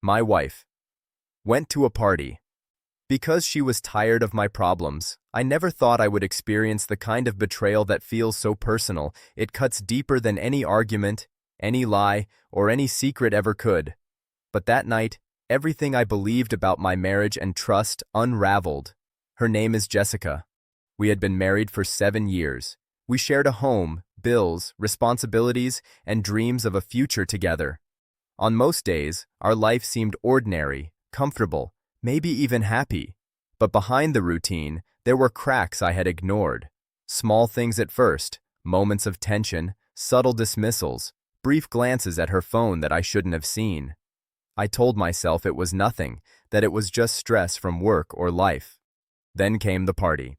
My wife went to a party. Because she was tired of my problems, I never thought I would experience the kind of betrayal that feels so personal. It cuts deeper than any argument, any lie, or any secret ever could. But that night, everything I believed about my marriage and trust unraveled. Her name is Jessica. We had been married for 7 years. We shared a home, bills, responsibilities, and dreams of a future together. On most days, our life seemed ordinary, comfortable, maybe even happy. But behind the routine, there were cracks I had ignored. Small things at first, moments of tension, subtle dismissals, brief glances at her phone that I shouldn't have seen. I told myself it was nothing, that it was just stress from work or life. Then came the party.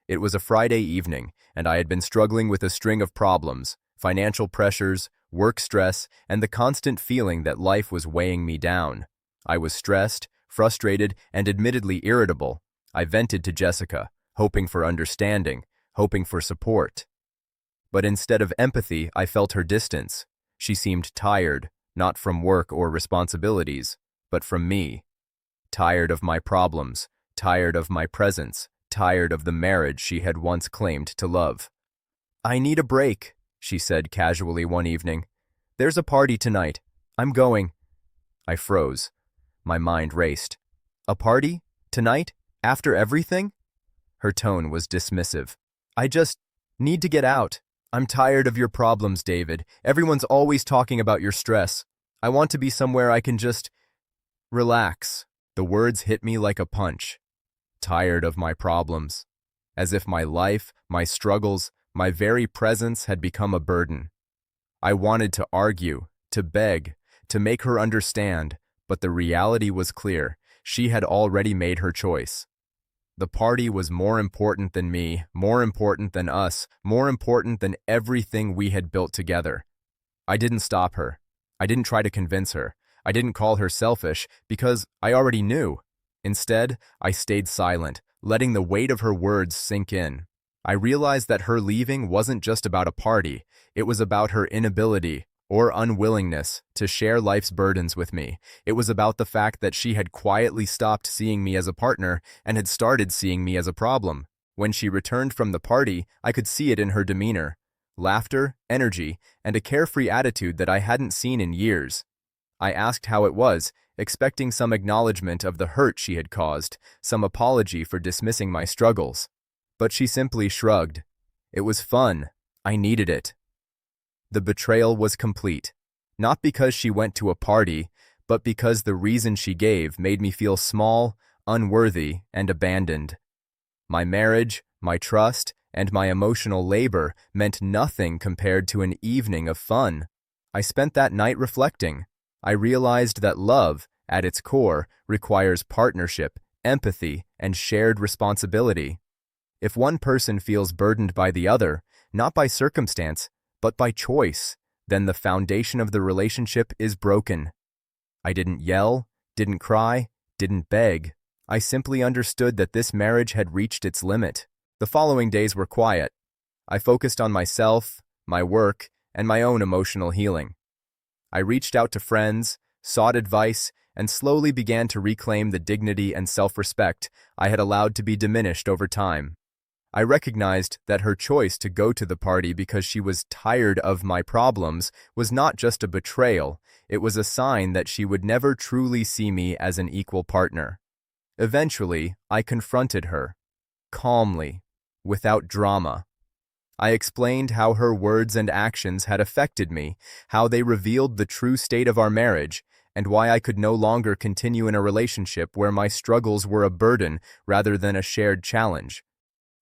It was a Friday evening, and I had been struggling with a string of problems, financial pressures, work stress, and the constant feeling that life was weighing me down. I was stressed, frustrated, and admittedly irritable. I vented to Jessica, hoping for understanding, hoping for support. But instead of empathy, I felt her distance. She seemed tired, not from work or responsibilities, but from me. Tired of my problems, tired of my presence, tired of the marriage she had once claimed to love. "I need a break," she said casually one evening. "There's a party tonight. I'm going." I froze. My mind raced. "A party? Tonight? After everything?" Her tone was dismissive. "I just need to get out. I'm tired of your problems, David. Everyone's always talking about your stress. I want to be somewhere I can just relax." The words hit me like a punch. Tired of my problems. As if my life, my struggles, my very presence had become a burden. I wanted to argue, to beg, to make her understand, but the reality was clear. She had already made her choice. The party was more important than me, more important than us, more important than everything we had built together. I didn't stop her. I didn't try to convince her. I didn't call her selfish, because I already knew. Instead, I stayed silent, letting the weight of her words sink in. I realized that her leaving wasn't just about a party. It was about her inability, or unwillingness, to share life's burdens with me. It was about the fact that she had quietly stopped seeing me as a partner and had started seeing me as a problem. When she returned from the party, I could see it in her demeanor. Laughter, energy, and a carefree attitude that I hadn't seen in years. I asked how it was, expecting some acknowledgement of the hurt she had caused, some apology for dismissing my struggles. But she simply shrugged. It was fun. I needed it. The betrayal was complete. Not because she went to a party, but because the reason she gave made me feel small, unworthy, and abandoned. My marriage, my trust, and my emotional labor meant nothing compared to an evening of fun. I spent that night reflecting. I realized that love, at its core, requires partnership, empathy, and shared responsibility. If one person feels burdened by the other, not by circumstance, but by choice, then the foundation of the relationship is broken. I didn't yell, didn't cry, didn't beg. I simply understood that this marriage had reached its limit. The following days were quiet. I focused on myself, my work, and my own emotional healing. I reached out to friends, sought advice, and slowly began to reclaim the dignity and self-respect I had allowed to be diminished over time. I recognized that her choice to go to the party because she was tired of my problems was not just a betrayal, it was a sign that she would never truly see me as an equal partner. Eventually, I confronted her, calmly, without drama. I explained how her words and actions had affected me, how they revealed the true state of our marriage, and why I could no longer continue in a relationship where my struggles were a burden rather than a shared challenge.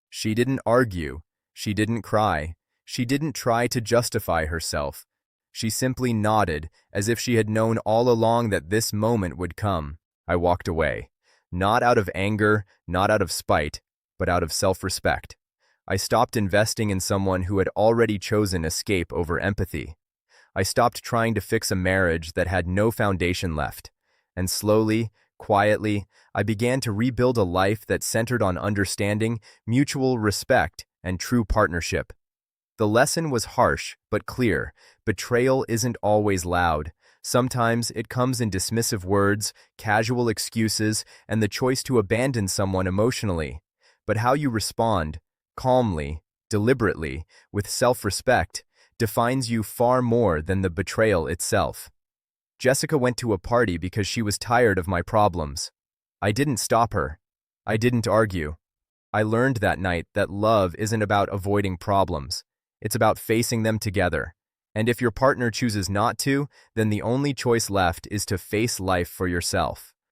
She didn't argue. She didn't cry. She didn't try to justify herself. She simply nodded, as if she had known all along that this moment would come. I walked away. Not out of anger, not out of spite, but out of self-respect. I stopped investing in someone who had already chosen escape over empathy. I stopped trying to fix a marriage that had no foundation left. And slowly, quietly, I began to rebuild a life that centered on understanding, mutual respect, and true partnership. The lesson was harsh, but clear. Betrayal isn't always loud. Sometimes it comes in dismissive words, casual excuses, and the choice to abandon someone emotionally. But how you respond, calmly, deliberately, with self-respect, defines you far more than the betrayal itself. Jessica went to a party because she was tired of my problems. I didn't stop her. I didn't argue. I learned that night that love isn't about avoiding problems. It's about facing them together. And if your partner chooses not to, then the only choice left is to face life for yourself.